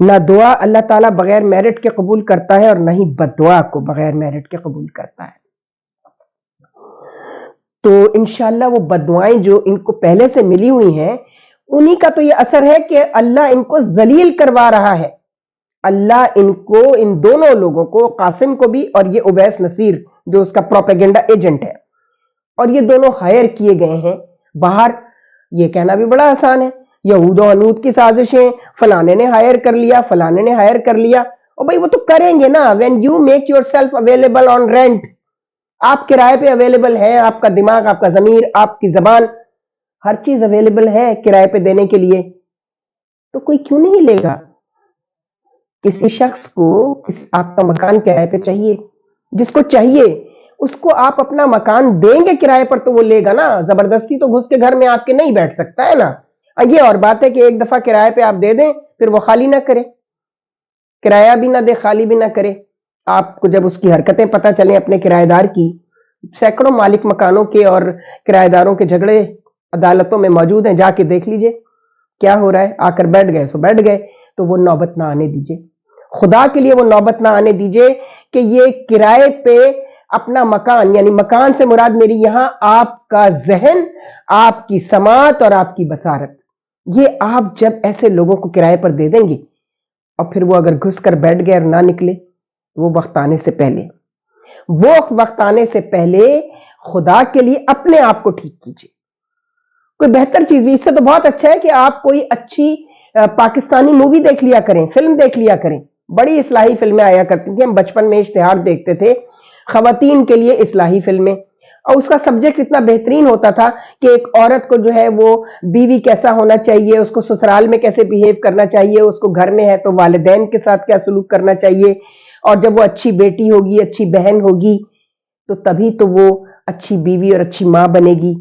نہ دعا اللہ تعالیٰ بغیر میرٹ کے قبول کرتا ہے اور نہ ہی بددعا کو بغیر میرٹ کے قبول کرتا ہے. تو انشاءاللہ وہ بددعائیں جو ان کو پہلے سے ملی ہوئی ہیں انہی کا تو یہ اثر ہے کہ اللہ ان کو ذلیل کروا رہا ہے. اللہ ان کو، ان دونوں لوگوں کو، قاسم کو بھی اور یہ اویس نصیر جو اس کا پروپیگنڈا ایجنٹ ہے، اور یہ دونوں ہائر کیے گئے ہیں باہر. یہ کہنا بھی بڑا آسان ہے یہود و عنود کی سازشیں، فلانے نے ہائر کر لیا، فلانے نے ہائر کر لیا. اور بھائی وہ تو کریں گے نا. When you make your self available on rent, آپ کرائے پہ اویلیبل ہے، آپ کا دماغ، آپ کا ضمیر، آپ کی زبان، ہر چیز اویلیبل ہے کرائے پہ دینے کے لیے، تو کوئی کیوں نہیں لے گا؟ کسی شخص کو آپ کا مکان کرائے پہ چاہیے، جس کو چاہیے اس کو آپ اپنا مکان دیں گے کرائے پر تو وہ لے گا نا. زبردستی تو گھس کے گھر میں آپ کے نہیں بیٹھ سکتا ہے نا. یہ اور بات ہے کہ ایک دفعہ کرائے پہ آپ دے دیں پھر وہ خالی نہ کرے، کرایہ بھی نہ دے، خالی بھی نہ کرے. آپ کو جب اس کی حرکتیں پتہ چلیں اپنے کرایہ دار کی، سینکڑوں مالک مکانوں کے اور کرایہ داروں کے جھگڑے عدالتوں میں موجود ہیں، جا کے دیکھ لیجئے کیا ہو رہا ہے. آ کر بیٹھ گئے سو بیٹھ گئے، تو وہ نوبت نہ آنے دیجئے. خدا کے لیے وہ نوبت نہ آنے دیجئے کہ یہ کرائے پہ اپنا مکان، یعنی مکان سے مراد میری یہاں آپ کا ذہن، آپ کی سماعت اور آپ کی بصارت، یہ آپ جب ایسے لوگوں کو کرائے پر دے دیں گے اور پھر وہ اگر گھس کر بیٹھ گئے اور نہ نکلے، وہ وقت آنے سے پہلے خدا کے لیے اپنے آپ کو ٹھیک کیجیے. کوئی بہتر چیز بھی اس سے تو بہت اچھا ہے کہ آپ کوئی اچھی پاکستانی مووی دیکھ لیا کریں، فلم دیکھ لیا کریں. بڑی اصلاحی فلمیں آیا کرتی تھیں، ہم بچپن میں اشتہار دیکھتے تھے خواتین کے لیے اصلاحی فلمیں، اور اس کا سبجیکٹ اتنا بہترین ہوتا تھا کہ ایک عورت کو جو ہے وہ بیوی کیسا ہونا چاہیے، اس کو سسرال میں کیسے بیہیو کرنا چاہیے، اس کو گھر میں ہے تو والدین کے ساتھ کیا سلوک کرنا چاہیے، اور جب وہ اچھی بیٹی ہوگی، اچھی بہن ہوگی، تو تبھی تو وہ اچھی بیوی اور اچھی ماں بنے گی.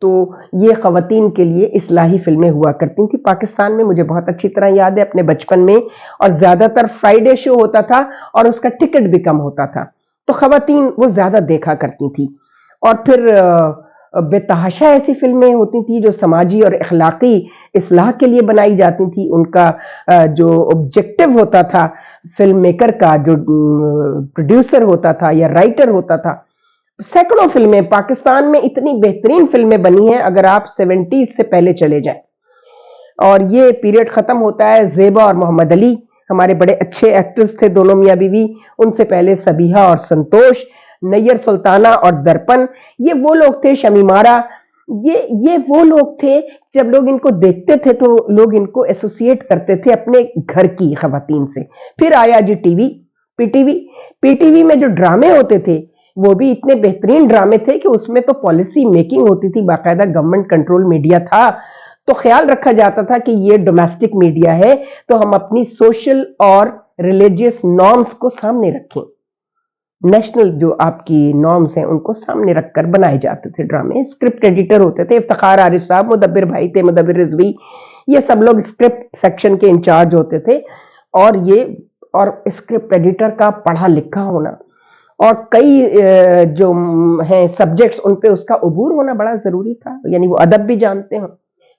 تو یہ خواتین کے لیے اصلاحی فلمیں ہوا کرتی تھی پاکستان میں. مجھے بہت اچھی طرح یاد ہے اپنے بچپن میں، اور زیادہ تر فرائیڈے شو ہوتا تھا اور اس کا ٹکٹ بھی کم ہوتا تھا، تو خواتین وہ زیادہ دیکھا کرتی تھی. اور پھر بے تحاشا ایسی فلمیں ہوتی تھی جو سماجی اور اخلاقی اصلاح کے لیے بنائی جاتی تھی. ان کا جو آبجیکٹو ہوتا تھا فلم میکر کا، جو پروڈیوسر ہوتا تھا یا رائٹر ہوتا تھا. سینکڑوں فلمیں پاکستان میں اتنی بہترین فلمیں بنی ہیں اگر آپ 70s سے پہلے چلے جائیں. اور یہ پیریڈ ختم ہوتا ہے زیبا اور محمد علی، ہمارے بڑے اچھے ایکٹرز تھے دونوں میاں بیوی. ان سے پہلے سبیہا اور سنتوش، نیر سلطانہ اور درپن، یہ وہ لوگ تھے، شمیمارا، یہ وہ لوگ تھے جب لوگ ان کو دیکھتے تھے تو لوگ ان کو ایسوسیٹ کرتے تھے اپنے گھر کی خواتین سے. پھر آیا جی T V, P T V میں جو ڈرامے ہوتے تھے وہ بھی اتنے بہترین ڈرامے تھے کہ اس میں تو پالیسی میکنگ ہوتی تھی، باقاعدہ گورنمنٹ کنٹرول میڈیا تھا. تو خیال رکھا جاتا تھا کہ یہ ڈومیسٹک میڈیا ہے تو ہم اپنی سوشل اور ریلیجیس نارمز کو سامنے رکھیں. نیشنل جو آپ کی نارمز ہیں ان کو سامنے رکھ کر بنائے جاتے تھے ڈرامے. اسکرپٹ ایڈیٹر ہوتے تھے افتخار عارف صاحب، مدبر بھائی تھے، مدبر رضوی، یہ سب لوگ اسکرپٹ سیکشن کے انچارج ہوتے تھے. اور اسکرپٹ ایڈیٹر کا پڑھا لکھا ہونا اور کئی جو ہیں سبجیکٹس ان پہ اس کا عبور ہونا بڑا ضروری تھا. یعنی وہ ادب بھی جانتے ہوں،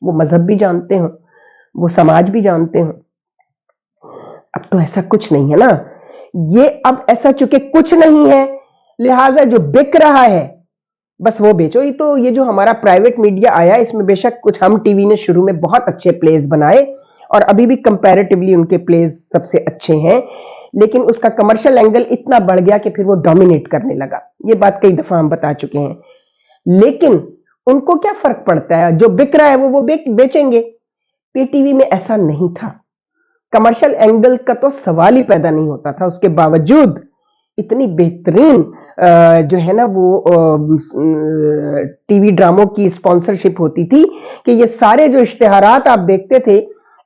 وہ مذہب بھی جانتے ہوں، وہ سماج بھی جانتے ہوں. اب تو ایسا کچھ نہیں ہے نا. یہ اب ایسا چونکہ کچھ نہیں ہے لہٰذا جو بک رہا ہے بس وہ بیچو. ہی تو یہ جو ہمارا پرائیویٹ میڈیا آیا اس میں بے شک کچھ ہم ٹی وی نے شروع میں بہت اچھے پلیز بنائے اور ابھی بھی کمپیریٹیولی ان کے پلیز سب سے اچھے ہیں، لیکن اس کا کمرشل اینگل اتنا بڑھ گیا کہ پھر وہ ڈومینیٹ کرنے لگا. یہ بات کئی دفعہ ہم بتا چکے ہیں. لیکن ان کو کیا فرق پڑتا ہے، جو بک رہا ہے وہ بیچیں گے. پی ٹی وی میں ایسا نہیں تھا، کمرشل اینگل کا تو سوال ہی پیدا نہیں ہوتا تھا. اس کے باوجود اتنی بہترین جو ہے نا وہ ٹی وی ڈراموں کی اسپانسرشپ ہوتی تھی کہ یہ سارے جو اشتہارات آپ دیکھتے تھے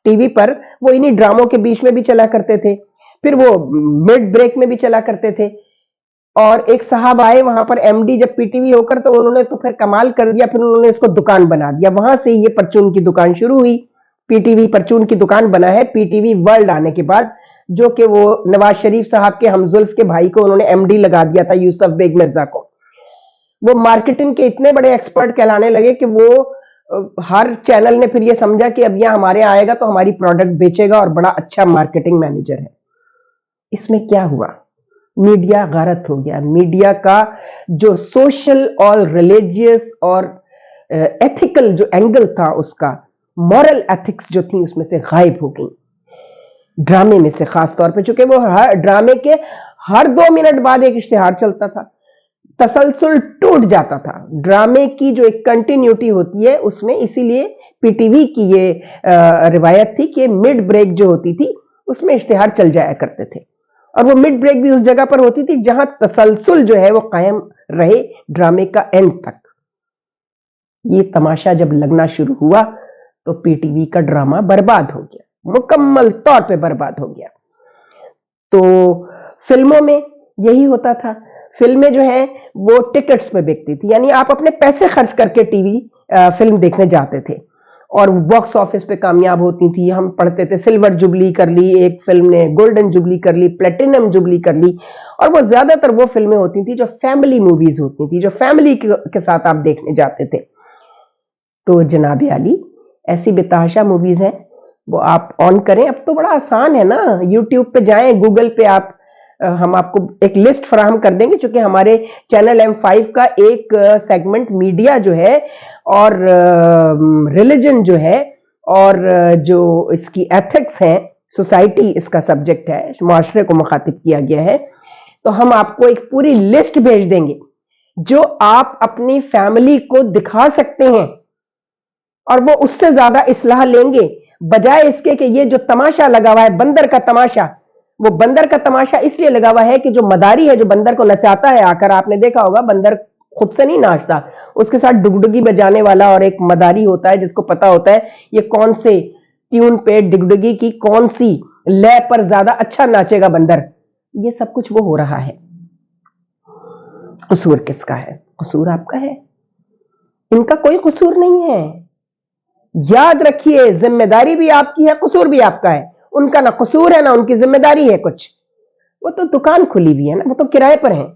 ٹی وی پر وہ انہی ڈراموں کے بیچ میں بھی چلا کرتے تھے، پھر وہ مڈ بریک میں بھی چلا کرتے تھے. اور ایک صاحب آئے وہاں پر ایم ڈی جب پی ٹی وی ہو کر، تو انہوں نے تو پھر کمال کر دیا، پھر انہوں نے اس کو دکان بنا دیا. وہاں سے یہ پرچون کی دکان شروع ہوئی. پی ٹی وی پرچون کی دکان بنا ہے پی ٹی وی ورلڈ آنے کے بعد، جو کہ وہ نواز شریف صاحب کے ہمزلف کے بھائی کو انہوں نے ایم ڈی لگا دیا تھا، یوسف بیگ مرزا کو. وہ مارکیٹنگ کے اتنے بڑے ایکسپرٹ کہلانے لگے کہ وہ ہر چینل نے پھر یہ سمجھا کہ اب یہ ہمارے آئے گا تو ہماری پروڈکٹ بیچے گا اور بڑا اچھا مارکیٹنگ مینیجر ہے. اس میں کیا ہوا؟ میڈیا غارت ہو گیا. میڈیا کا جو سوشل اور ریلیجیس اور ایتھیکل جو اینگل تھا، اس کا مورل ایتھکس جو تھی اس میں سے غائب ہو گئی. ڈرامے میں سے خاص طور پہ، چونکہ وہ ڈرامے کے ہر 2 منٹ بعد ایک اشتہار چلتا تھا، تسلسل ٹوٹ جاتا تھا. ڈرامے کی جو ایک کنٹینیوٹی ہوتی ہے اس میں، اسی لیے پی ٹی وی کی یہ روایت تھی کہ مڈ بریک جو ہوتی تھی اس میں اشتہار چل جایا کرتے تھے، اور وہ مڈ بریک بھی اس جگہ پر ہوتی تھی جہاں تسلسل جو ہے وہ قائم رہے ڈرامے کا اینڈ تک. یہ تماشا جب لگنا شروع ہوا تو پی ٹی وی کا ڈرامہ برباد ہو گیا، مکمل طور پہ برباد ہو گیا. تو فلموں میں یہی ہوتا تھا. فلمیں جو ہے وہ ٹکٹس پہ بکتی تھی، یعنی آپ اپنے پیسے خرچ کر کے ٹی وی فلم دیکھنے جاتے تھے اور باکس آفس پہ کامیاب ہوتی تھی. ہم پڑھتے تھے سلور جبلی کر لی ایک فلم نے، گولڈن جبلی کر لی، پلیٹینم جبلی کر لی، اور وہ زیادہ تر وہ فلمیں ہوتی تھی جو فیملی موویز ہوتی تھی، جو فیملی کے ساتھ آپ دیکھنے جاتے تھے. تو جناب علی، ایسی بتحاشا موویز ہیں، وہ آپ آن کریں. اب تو بڑا آسان ہے نا، یوٹیوب پہ جائیں، گوگل پہ ہم آپ کو ایک لسٹ فراہم کر دیں گے، چونکہ ہمارے چینل M5 کا ایک سیگمنٹ میڈیا جو ہے اور ریلیجن جو ہے اور جو اس کی ایتھکس ہیں، سوسائٹی اس کا سبجیکٹ ہے، معاشرے کو مخاطب کیا گیا ہے. تو ہم آپ کو ایک پوری لسٹ بھیج دیں گے جو آپ اپنی فیملی کو دکھا سکتے ہیں، اور وہ اس سے زیادہ اصلاح لیں گے، بجائے اس کے کہ یہ جو تماشا لگا ہوا ہے بندر کا تماشا، وہ بندر کا تماشا اس لیے لگا ہوا ہے کہ جو مداری ہے جو بندر کو نچاتا ہے، آ کر آپ نے دیکھا ہوگا بندر خود سے نہیں ناچتا، اس کے ساتھ ڈگڈگی بجانے والا اور ایک مداری ہوتا ہے جس کو پتا ہوتا ہے یہ کون سے ٹیون پہ ڈگڈگی کی کون سی لے پر زیادہ اچھا ناچے گا بندر. یہ سب کچھ وہ ہو رہا ہے. قصور کس کا ہے؟ قصور آپ کا ہے. ان کا کوئی قصور نہیں ہے. یاد رکھیے، ذمہ داری بھی آپ کی ہے، قصور بھی آپ کا ہے. ان کا نہ قصور ہے نہ ان کی ذمہ داری ہے کچھ. وہ تو دکان کھلی ہوئی ہے نا، وہ تو کرائے پر ہیں،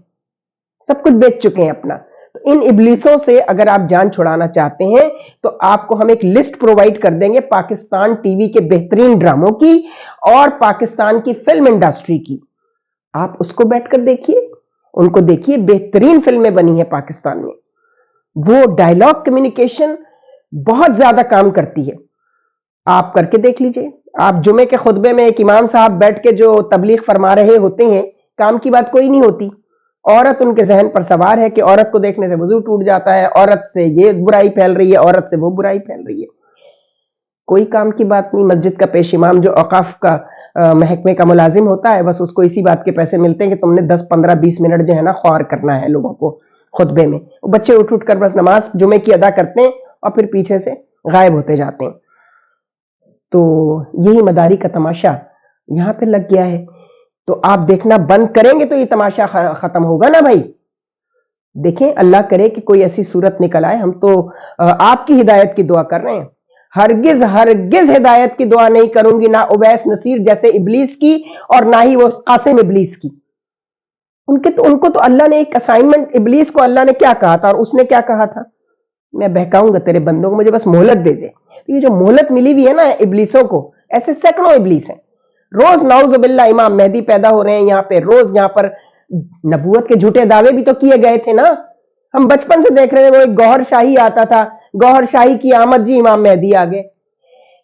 سب کچھ بیچ چکے ہیں اپنا. تو ان ابلیسوں سے اگر آپ جان چھڑانا چاہتے ہیں تو آپ کو ہم ایک لسٹ پرووائڈ کر دیں گے پاکستان ٹی وی کے بہترین ڈراموں کی اور پاکستان کی فلم انڈسٹری کی. آپ اس کو بیٹھ کر دیکھیے، ان کو دیکھیے. بہترین فلمیں بنی ہیں پاکستان میں. وہ ڈائلاگ کمیونیکیشن بہت زیادہ کام کرتی ہے. آپ کر کے دیکھ لیجئے. آپ جمعے کے خطبے میں ایک امام صاحب بیٹھ کے جو تبلیغ فرما رہے ہوتے ہیں، کام کی بات کوئی نہیں ہوتی. عورت ان کے ذہن پر سوار ہے کہ عورت کو دیکھنے سے وضو ٹوٹ جاتا ہے، عورت سے یہ برائی پھیل رہی ہے، عورت سے وہ برائی پھیل رہی ہے. کوئی کام کی بات نہیں. مسجد کا پیش امام جو اوقاف کا محکمے کا ملازم ہوتا ہے، بس اس کو اسی بات کے پیسے ملتے ہیں کہ تم نے 10 15 20 منٹ جو ہے نا خوار کرنا ہے لوگوں کو خطبے میں. بچے اٹھ کر بس نماز جمعے کی ادا کرتے ہیں اور پھر پیچھے سے غائب ہوتے جاتے ہیں. تو یہی مداری کا تماشا یہاں پہ لگ گیا ہے. تو آپ دیکھنا بند کریں گے تو یہ تماشا ختم ہوگا نا بھائی. دیکھیں، اللہ کرے کہ کوئی ایسی صورت نکل آئے. ہم تو آپ کی ہدایت کی دعا کر رہے ہیں. ہرگز ہرگز ہدایت کی دعا نہیں کروں گی، نہ اویس نصیر جیسے ابلیس کی اور نہ ہی وہ قاسم ابلیس کی. ان کو تو اللہ نے ایک اسائنمنٹ، ابلیس کو اللہ نے کیا کہا تھا اور اس نے کیا کہا تھا؟ میں بہکاؤں گا تیرے بندوں کو، مجھے بس مہلت دے دے. یہ جو مہلت ملی ہوئی ہے نا ابلیسوں کو، ایسے سینکڑوں ابلیس ہیں. روز نعوذ باللہ امام مہدی پیدا ہو رہے ہیں یہاں پہ. روز یہاں پر نبوت کے جھوٹے دعوے بھی تو کیے گئے تھے نا. ہم بچپن سے دیکھ رہے ہیں، وہ ایک گوہر شاہی آتا تھا، گوہر شاہی کی آمد، جی امام مہدی آگے.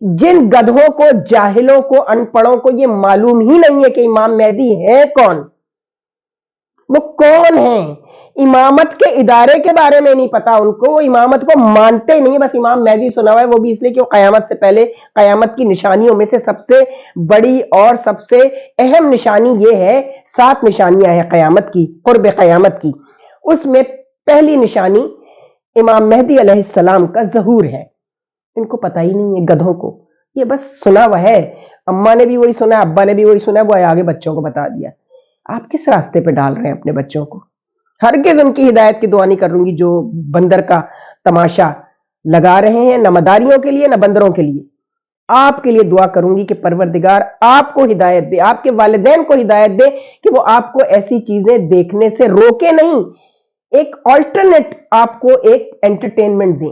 جن گدھوں کو، جاہلوں کو، ان پڑھوں کو یہ معلوم ہی نہیں ہے کہ امام مہدی ہے کون، وہ کون ہیں، امامت کے ادارے کے بارے میں نہیں پتا ان کو، وہ امامت کو مانتے نہیں. بس امام مہدی سنا ہوا ہے، وہ بھی اس لیے کہ قیامت سے پہلے. قیامت کی نشانیوں میں سے سب سے بڑی اور سب سے اہم نشانی یہ ہے، 7 نشانیاں ہیں قیامت کی، قرب قیامت کی. اس میں پہلی نشانی امام مہدی علیہ السلام کا ظہور ہے. ان کو پتہ ہی نہیں ہے گدھوں کو، یہ بس سنا ہوا ہے. اماں نے بھی وہی سنا ہے، ابا نے بھی وہی سنا ہے، وہ آگے بچوں کو بتا دیا. آپ کس راستے پہ ڈال رہے ہیں اپنے بچوں کو؟ ہرگز ان کی ہدایت کی دعا نہیں کروں گی جو بندر کا تماشا لگا رہے ہیں، نہ مداریوں کے لیے نہ بندروں کے لیے. آپ کے لیے دعا کروں گی کہ پروردگار آپ کو ہدایت دے، آپ کے والدین کو ہدایت دے کہ وہ آپ کو ایسی چیزیں دیکھنے سے روکے نہیں، ایک آلٹرنیٹ آپ کو ایک انٹرٹینمنٹ دیں.